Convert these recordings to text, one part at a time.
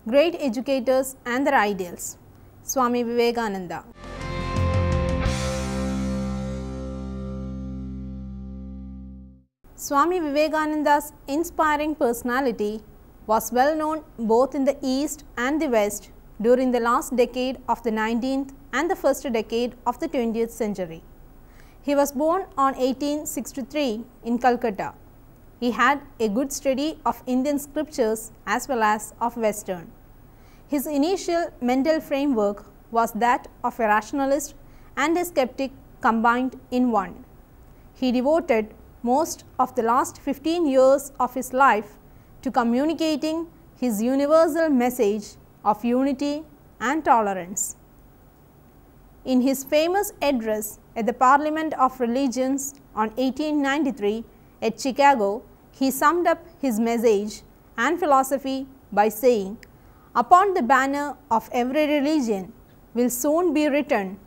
great educators and their ideals. Swami Vivekananda. Swami Vivekananda's inspiring personality was well known both in the East and the West during the last decade of the 19th and the first decade of the 20th century. He was born on 1863 in Calcutta. He had a good study of Indian scriptures as well as of Western. His initial mental framework was that of a rationalist and a skeptic combined in one. He devoted most of the last 15 years of his life to communicating his universal message of unity and tolerance. In his famous address at the Parliament of Religions on 1893 at Chicago, he summed up his message and philosophy by saying, "Upon the banner of every religion will soon be written,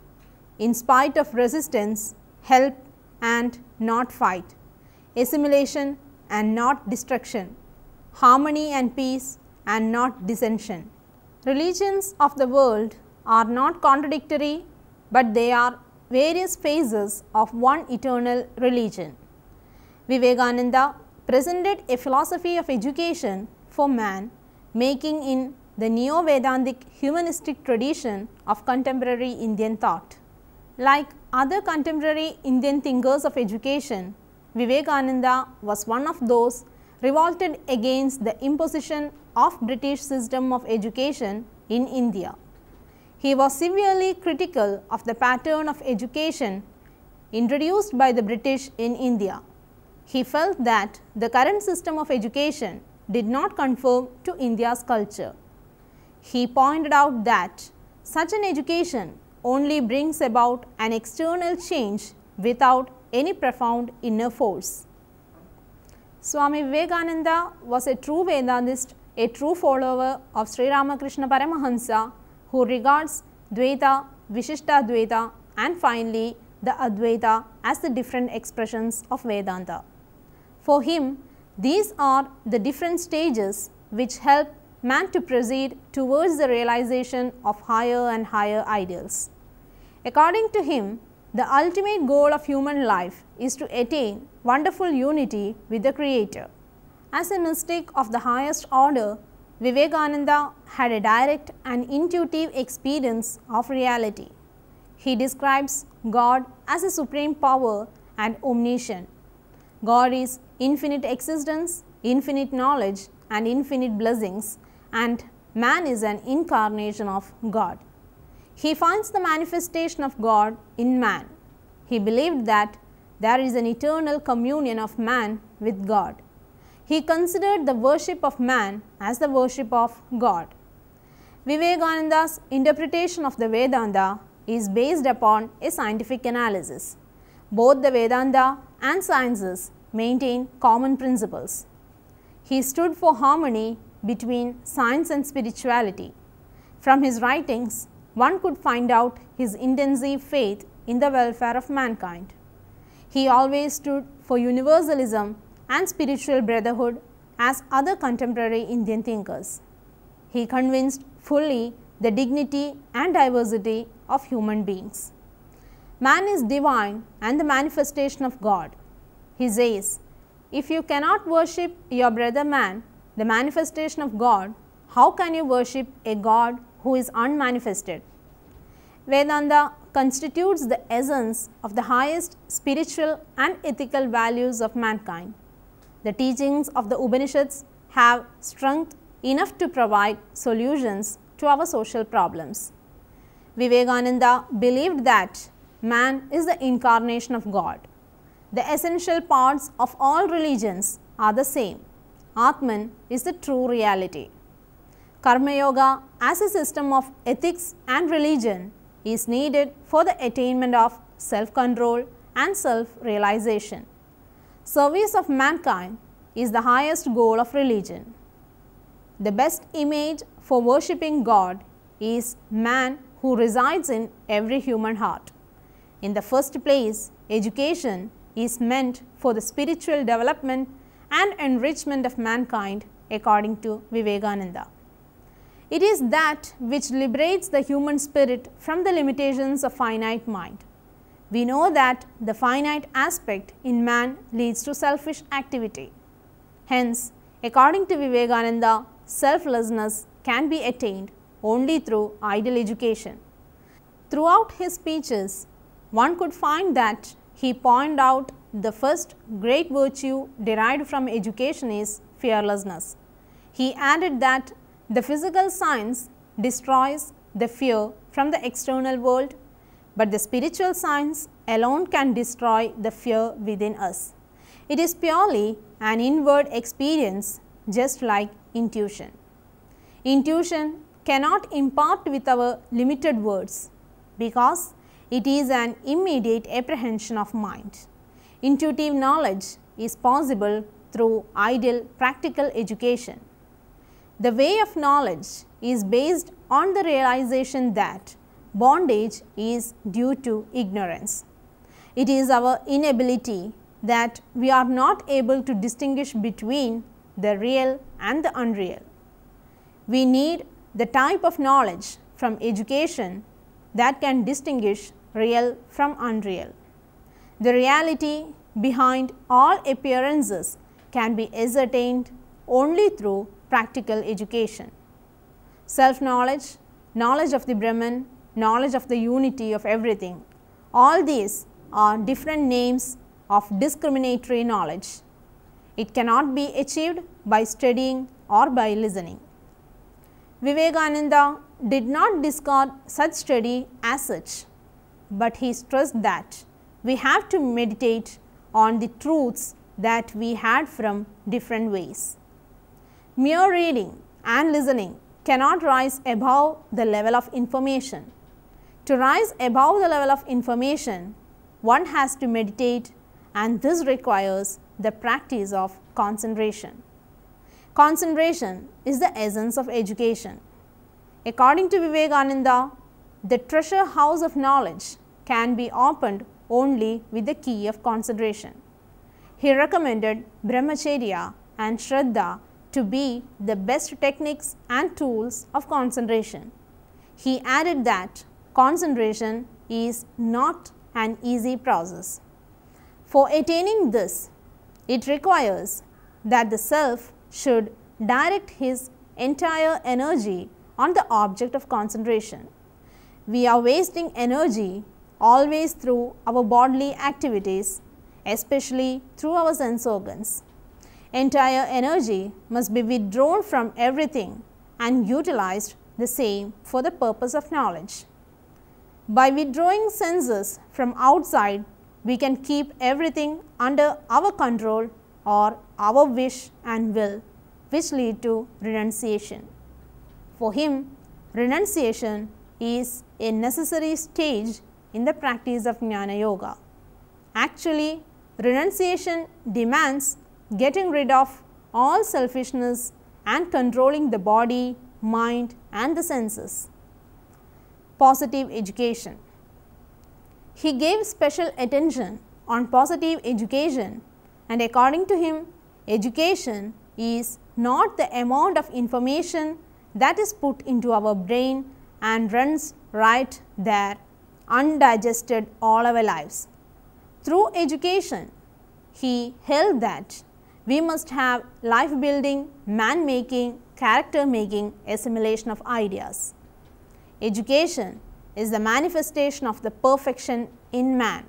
in spite of resistance, help and not fight, assimilation and not destruction, harmony and peace and not dissension." Religions of the world are not contradictory, but they are various phases of one eternal religion. Vivekananda presented a philosophy of education for man, making in the neo-Vedantic humanistic tradition of contemporary Indian thought. Like other contemporary Indian thinkers of education, Vivekananda was one of those revolted against the imposition of British system of education in India. He was severely critical of the pattern of education introduced by the British in India. He felt that the current system of education did not conform to India's culture. He pointed out that such an education only brings about an external change without any profound inner force. Swami Vivekananda was a true Vedantist, a true follower of Sri Ramakrishna Paramahansa, who regards Dvaita, Vishishtadvaita and finally the Advaita as the different expressions of Vedanta. For him, these are the different stages which help man to proceed towards the realization of higher and higher ideals. According to him, the ultimate goal of human life is to attain wonderful unity with the Creator. As a mystic of the highest order, Vivekananda had a direct and intuitive experience of reality. He describes God as a supreme power and omniscient. God is infinite existence, infinite knowledge and infinite blessings, and man is an incarnation of God. He finds the manifestation of God in man. He believed that there is an eternal communion of man with God. He considered the worship of man as the worship of God. Vivekananda's interpretation of the Vedanta is based upon a scientific analysis. Both the Vedanta and sciences maintain common principles. He stood for harmony between science and spirituality. From his writings, one could find out his intensive faith in the welfare of mankind. He always stood for universalism and spiritual brotherhood as other contemporary Indian thinkers. He convinced fully the dignity and diversity of human beings. Man is divine and the manifestation of God. He says, if you cannot worship your brother man, the manifestation of God, how can you worship a God who is unmanifested? Vedanta constitutes the essence of the highest spiritual and ethical values of mankind. The teachings of the Upanishads have strength enough to provide solutions to our social problems. Vivekananda believed that man is the incarnation of God. The essential parts of all religions are the same. Atman is the true reality. Karma Yoga as a system of ethics and religion is needed for the attainment of self-control and self-realization. Service of mankind is the highest goal of religion. The best image for worshipping God is man who resides in every human heart. In the first place, education is meant for the spiritual development and enrichment of mankind according to Vivekananda. It is that which liberates the human spirit from the limitations of finite mind. We know that the finite aspect in man leads to selfish activity. Hence, according to Vivekananda, selflessness can be attained only through ideal education. Throughout his speeches, one could find that he pointed out the first great virtue derived from education is fearlessness. He added that the physical science destroys the fear from the external world, but the spiritual science alone can destroy the fear within us. It is purely an inward experience, just like intuition. Intuition cannot impart with our limited words, because it is an immediate apprehension of mind. Intuitive knowledge is possible through ideal practical education. The way of knowledge is based on the realization that bondage is due to ignorance. It is our inability that we are not able to distinguish between the real and the unreal. We need the type of knowledge from education that can distinguish real from unreal. The reality behind all appearances can be ascertained only through practical education. Self-knowledge, knowledge of the Brahman, knowledge of the unity of everything, all these are different names of discriminatory knowledge. It cannot be achieved by studying or by listening. Vivekananda did not discard such study as such, but he stressed that we have to meditate on the truths that we had from different ways. Mere reading and listening cannot rise above the level of information. To rise above the level of information, one has to meditate, and this requires the practice of concentration. Concentration is the essence of education. According to Vivekananda, the treasure house of knowledge can be opened only with the key of concentration. He recommended brahmacharya and shraddha to be the best techniques and tools of concentration. He added that concentration is not an easy process. For attaining this, it requires that the self should direct his entire energy on the object of concentration. We are wasting energy always through our bodily activities, especially through our sense organs. Entire energy must be withdrawn from everything and utilized the same for the purpose of knowledge. By withdrawing senses from outside, we can keep everything under our control or our wish and will, which lead to renunciation. For him, renunciation is a necessary stage in the practice of Jnana Yoga. Actually, renunciation demands getting rid of all selfishness and controlling the body, mind and the senses. Positive education. He gave special attention on positive education, and according to him, education is not the amount of information that is put into our brain and runs right there undigested all our lives. Through education, he held that we must have life building, man making, character making assimilation of ideas. Education is the manifestation of the perfection in man.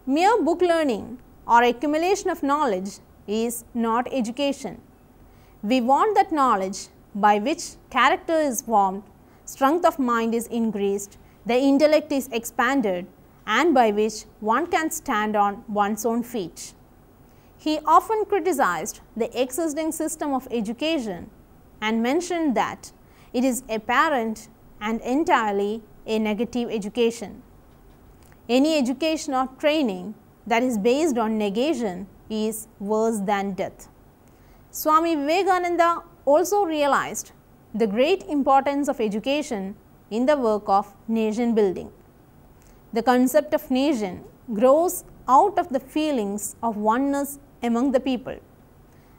Mere book learning or accumulation of knowledge is not education. We want that knowledge by which character is formed, strength of mind is increased, the intellect is expanded, and by which one can stand on one's own feet. He often criticized the existing system of education and mentioned that it is apparent and entirely a negative education. Any education or training that is based on negation is worse than death. Swami Vivekananda also realized the great importance of education in the work of nation building. The concept of nation grows out of the feelings of oneness among the people.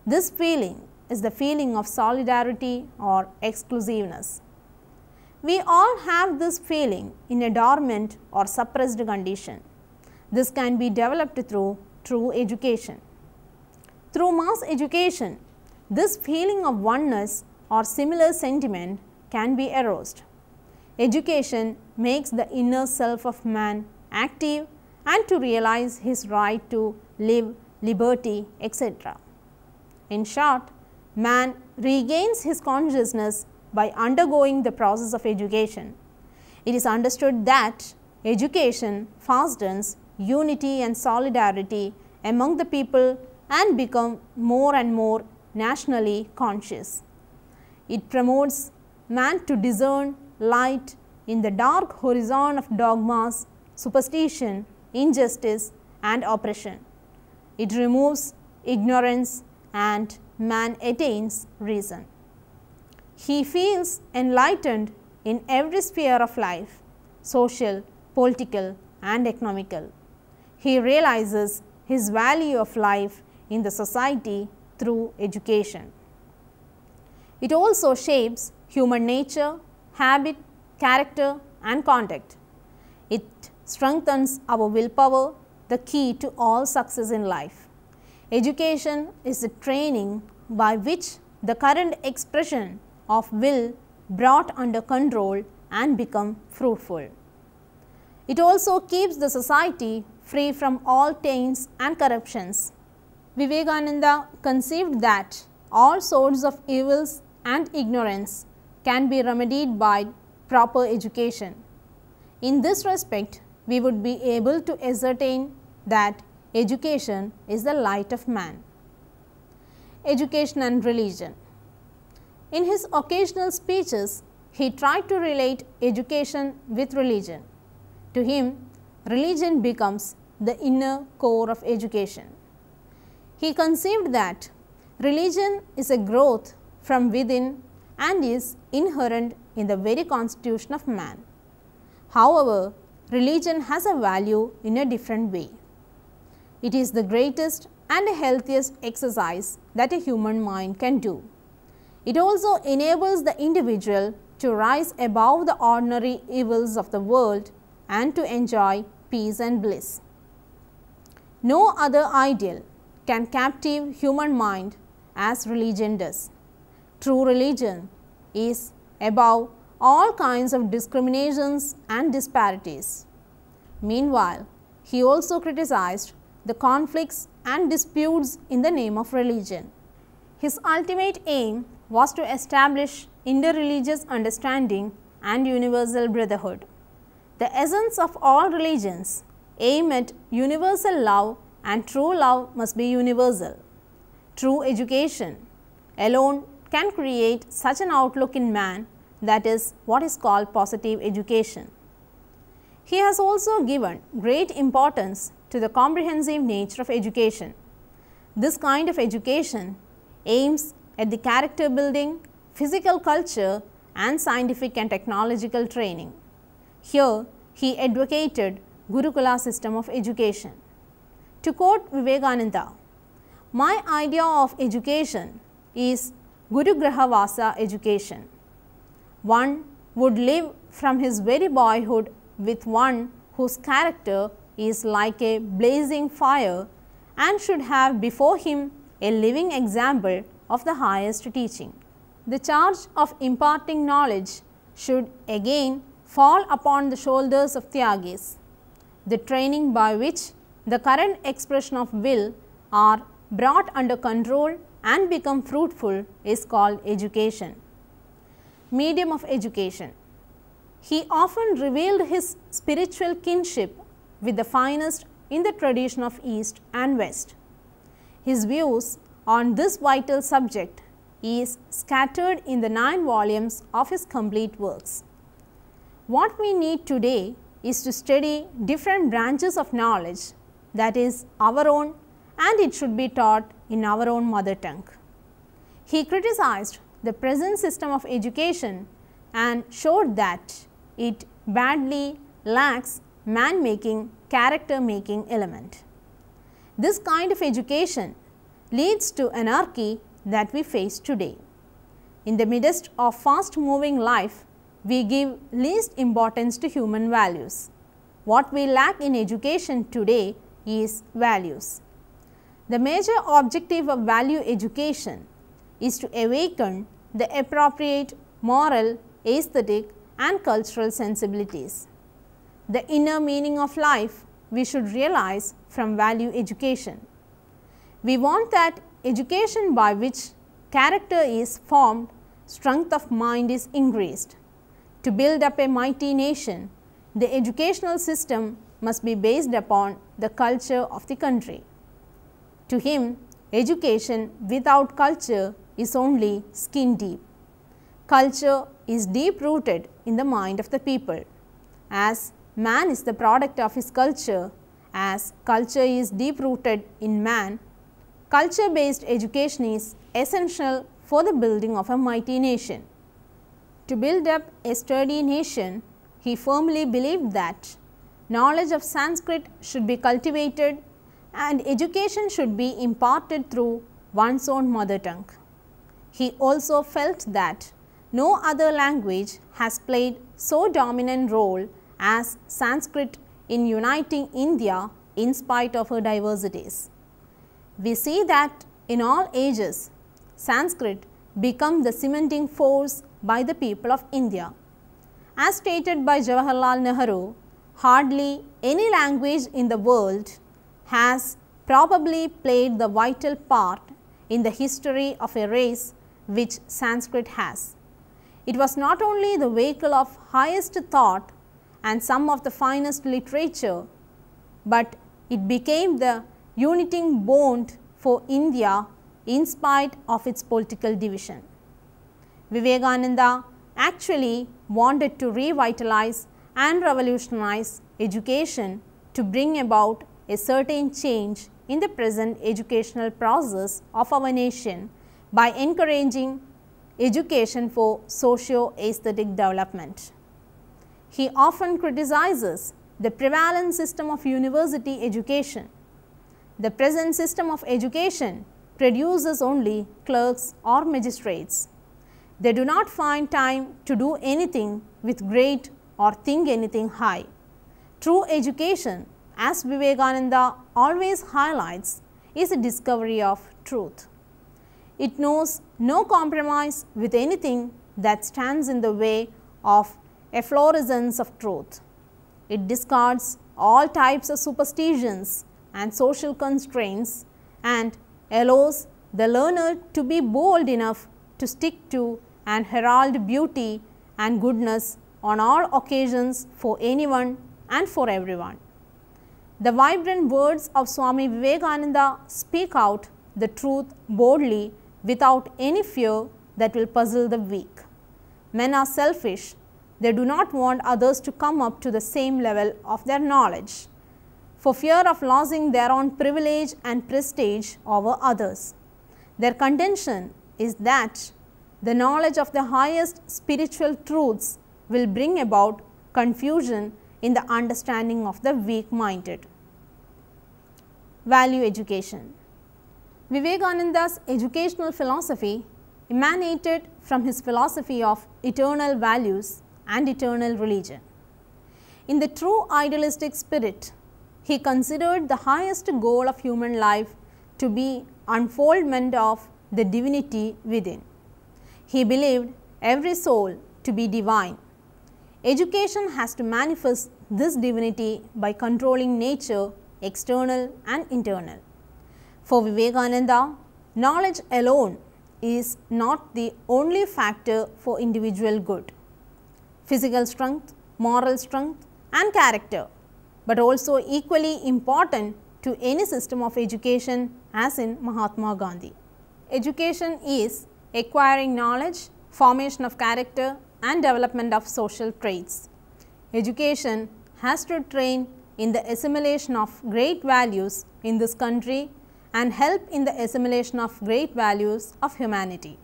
This feeling is the feeling of solidarity or exclusiveness. We all have this feeling in a dormant or suppressed condition. This can be developed through true education. Through mass education, this feeling of oneness or similar sentiment can be aroused. Education makes the inner self of man active and to realize his right to live, liberty, etc. In short, man regains his consciousness by undergoing the process of education. It is understood that education fosters unity and solidarity among the people and become more and more nationally conscious. It promotes man to discern light in the dark horizon of dogmas, superstition, injustice and oppression. It removes ignorance and man attains reason. He feels enlightened in every sphere of life, social, political and economical. He realizes his value of life in the society through education. It also shapes human nature, habit, character and conduct. It strengthens our willpower, the key to all success in life. Education is the training by which the current expression of will brought under control and become fruitful. It also keeps the society free from all taints and corruptions. Vivekananda conceived that all sorts of evils and ignorance can be remedied by proper education. In this respect, we would be able to ascertain that education is the light of man. Education and religion. In his occasional speeches, he tried to relate education with religion. To him, religion becomes the inner core of education. He conceived that religion is a growth from within and is inherent in the very constitution of man. However, religion has a value in a different way. It is the greatest and healthiest exercise that a human mind can do. It also enables the individual to rise above the ordinary evils of the world and to enjoy peace and bliss. No other ideal can captive human mind as religion does. True religion is above all kinds of discriminations and disparities. Meanwhile, he also criticized the conflicts and disputes in the name of religion. His ultimate aim was to establish interreligious understanding and universal brotherhood. The essence of all religions aim at universal love, and true love must be universal. True education alone can create such an outlook in man, that is what is called positive education. He has also given great importance to the comprehensive nature of education. This kind of education aims at the character building, physical culture and scientific and technological training. Here, he advocated Gurukula system of education. To quote Vivekananda, "My idea of education is Guru Graha Vasa education. One would live from his very boyhood with one whose character is like a blazing fire and should have before him a living example of the highest teaching. The charge of imparting knowledge should again fall upon the shoulders of Tyagis. The training by which the current expression of will are brought under control and become fruitful is called education." Medium of education. He often revealed his spiritual kinship with the finest in the tradition of East and West. His views on this vital subject is scattered in the 9 volumes of his complete works. What we need today is to study different branches of knowledge, that is our own, and it should be taught in our own mother tongue. He criticized the present system of education and showed that it badly lacks man-making, character-making element. This kind of education leads to anarchy that we face today. In the midst of fast moving life, we give least importance to human values. What we lack in education today is values. The major objective of value education is to awaken the appropriate moral, aesthetic and cultural sensibilities. The inner meaning of life we should realize from value education. We want that education by which character is formed, strength of mind is increased. To build up a mighty nation, the educational system must be based upon the culture of the country. To him, education without culture is only skin deep. Culture is deep rooted in the mind of the people. As man is the product of his culture, as culture is deep rooted in man, culture based education is essential for the building of a mighty nation. To build up a sturdy nation, he firmly believed that knowledge of Sanskrit should be cultivated and education should be imparted through one's own mother tongue. He also felt that no other language has played so dominant role as Sanskrit in uniting India in spite of her diversities. We see that in all ages, Sanskrit became the cementing force by the people of India. As stated by Jawaharlal Nehru, hardly any language in the world has probably played the vital part in the history of a race which Sanskrit has. It was not only the vehicle of highest thought and some of the finest literature, but it became the uniting bond for India in spite of its political division. Vivekananda actually wanted to revitalize and revolutionize education to bring about a certain change in the present educational process of our nation by encouraging education for socio-aesthetic development. He often criticizes the prevalent system of university education. The present system of education produces only clerks or magistrates. They do not find time to do anything with great or think anything high. True education, as Vivekananda always highlights, is a discovery of truth. It knows no compromise with anything that stands in the way of efflorescence of truth. It discards all types of superstitions and social constraints and allows the learner to be bold enough to stick to and herald beauty and goodness on all occasions for anyone and for everyone. The vibrant words of Swami Vivekananda speak out the truth boldly without any fear that will puzzle the weak. Men are selfish. They do not want others to come up to the same level of their knowledge, for fear of losing their own privilege and prestige over others. Their contention is that the knowledge of the highest spiritual truths will bring about confusion in the understanding of the weak-minded. Value education. Vivekananda's educational philosophy emanated from his philosophy of eternal values and eternal religion. In the true idealistic spirit, he considered the highest goal of human life to be unfoldment of the divinity within. He believed every soul to be divine. Education has to manifest this divinity by controlling nature, external and internal. For Vivekananda, knowledge alone is not the only factor for individual good. Physical strength, moral strength and character, but also equally important to any system of education as in Mahatma Gandhi. Education is acquiring knowledge, formation of character and development of social traits. Education has to train in the assimilation of great values in this country and help in the assimilation of great values of humanity.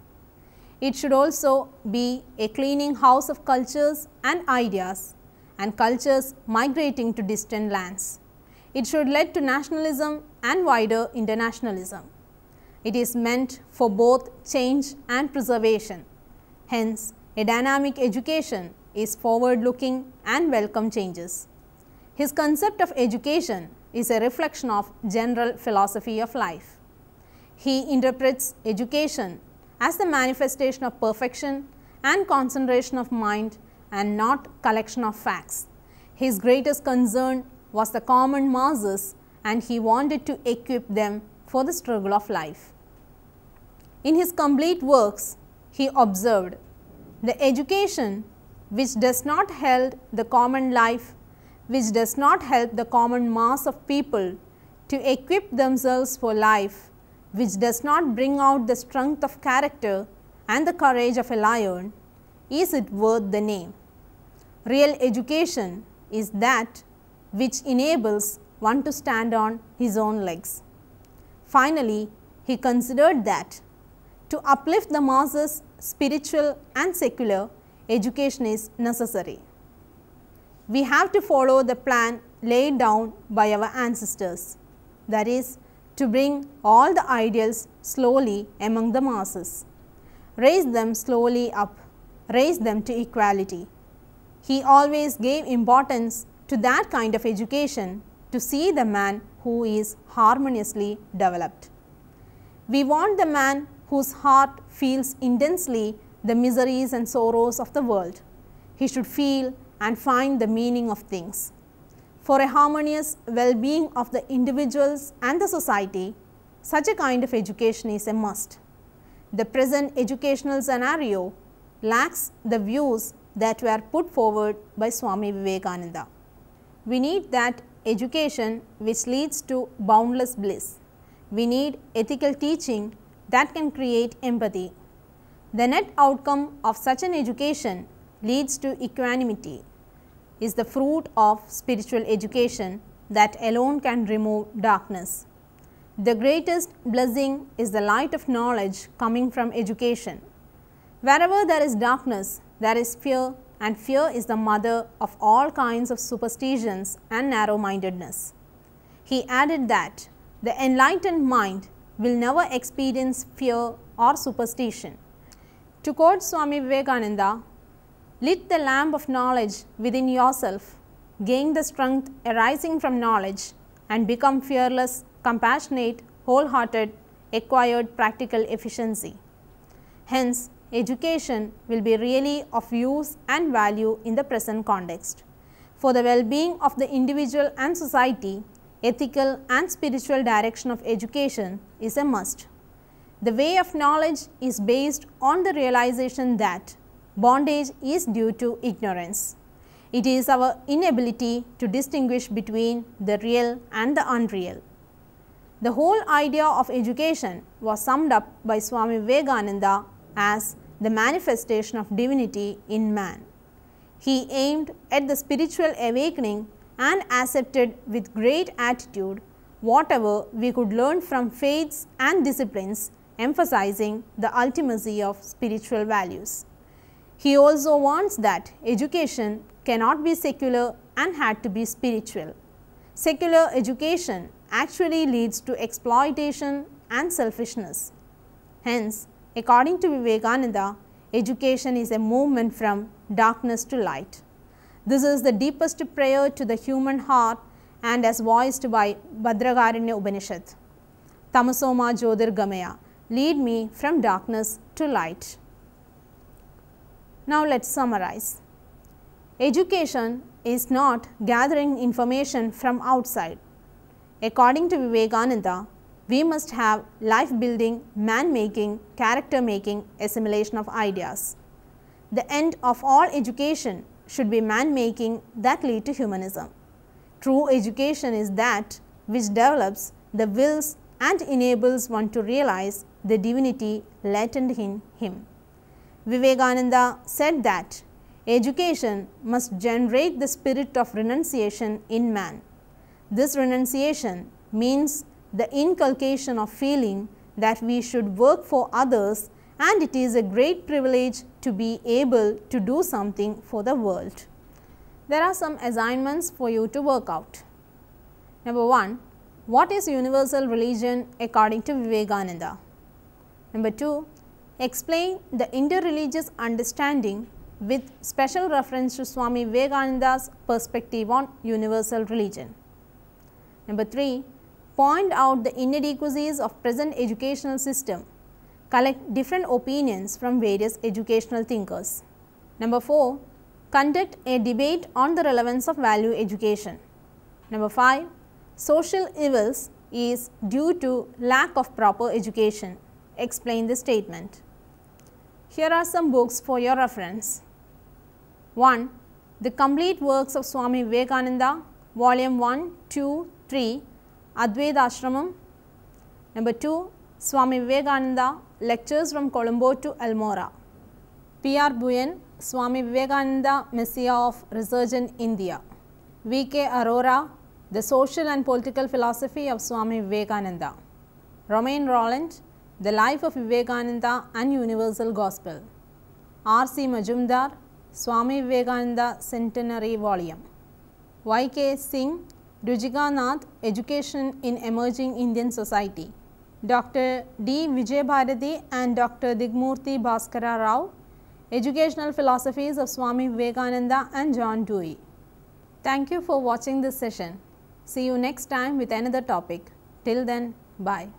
It should also be a cleaning house of cultures and ideas and cultures migrating to distant lands. It should lead to nationalism and wider internationalism. It is meant for both change and preservation. Hence, a dynamic education is forward-looking and welcome changes. His concept of education is a reflection of general philosophy of life. He interprets education as the manifestation of perfection and concentration of mind and not collection of facts. His greatest concern was the common masses, and he wanted to equip them for the struggle of life. In his complete works, he observed, the education which does not help the common life, which does not help the common mass of people to equip themselves for life, which does not bring out the strength of character and the courage of a lion, is it worth the name? Real education is that which enables one to stand on his own legs. Finally, he considered that to uplift the masses, spiritual and secular, education is necessary. We have to follow the plan laid down by our ancestors, that is, to bring all the ideals slowly among the masses, raise them slowly up, raise them to equality. He always gave importance to that kind of education to see the man who is harmoniously developed. We want the man whose heart feels intensely the miseries and sorrows of the world. He should feel and find the meaning of things. For a harmonious well-being of the individuals and the society, such a kind of education is a must. The present educational scenario lacks the views that were put forward by Swami Vivekananda. We need that education which leads to boundless bliss. We need ethical teaching that can create empathy. The net outcome of such an education leads to equanimity, is the fruit of spiritual education that alone can remove darkness. The greatest blessing is the light of knowledge coming from education. Wherever there is darkness, there is fear, and fear is the mother of all kinds of superstitions and narrow-mindedness. He added that the enlightened mind will never experience fear or superstition. To quote Swami Vivekananda, "Lit the lamp of knowledge within yourself, gain the strength arising from knowledge, and become fearless, compassionate, wholehearted, acquired practical efficiency." Hence, education will be really of use and value in the present context. For the well-being of the individual and society, ethical and spiritual direction of education is a must. The way of knowledge is based on the realization that bondage is due to ignorance. It is our inability to distinguish between the real and the unreal. The whole idea of education was summed up by Swami Vivekananda as the manifestation of divinity in man. He aimed at the spiritual awakening and accepted with great attitude whatever we could learn from faiths and disciplines, emphasizing the ultimacy of spiritual values. He also wants that education cannot be secular and had to be spiritual. Secular education actually leads to exploitation and selfishness. Hence, according to Vivekananda, education is a movement from darkness to light. This is the deepest prayer to the human heart and as voiced by Bhadrakaranya Upanishad. Tamasoma Jyotirgamaya, lead me from darkness to light. Now let us summarize. Education is not gathering information from outside. According to Vivekananda, we must have life-building, man-making, character-making assimilation of ideas. The end of all education should be man-making that lead to humanism. True education is that which develops the wills and enables one to realize the divinity latent in him. Vivekananda said that education must generate the spirit of renunciation in man. This renunciation means the inculcation of feeling that we should work for others, and it is a great privilege to be able to do something for the world. There are some assignments for you to work out. Number 1. What is universal religion according to Vivekananda? Number 2, explain the interreligious understanding with special reference to Swami Vivekananda's perspective on universal religion. Number 3, point out the inadequacies of present educational system. Collect different opinions from various educational thinkers. Number 4, conduct a debate on the relevance of value education. Number 5, social evils is due to lack of proper education. Explain the statement. Here are some books for your reference. 1. The complete works of Swami Vivekananda, volume 1, 2, 3, Advaita Ashramam. Number 2, Swami Vivekananda, lectures from Colombo to Almora. P.R. Buyan, Swami Vivekananda, Messiah of Resurgent India. V.K. Arora, The Social and Political Philosophy of Swami Vivekananda. Romain Rolland, The Life of Vivekananda and Universal Gospel. R.C. Majumdar, Swami Vivekananda Centenary Volume. Y.K. Singh, Rujika Nath, Education in Emerging Indian Society. Dr. D. Vijay Bharati and Dr. Digmurti Bhaskara Rao, Educational Philosophies of Swami Vivekananda and John Dewey. Thank you for watching this session. See you next time with another topic. Till then, bye.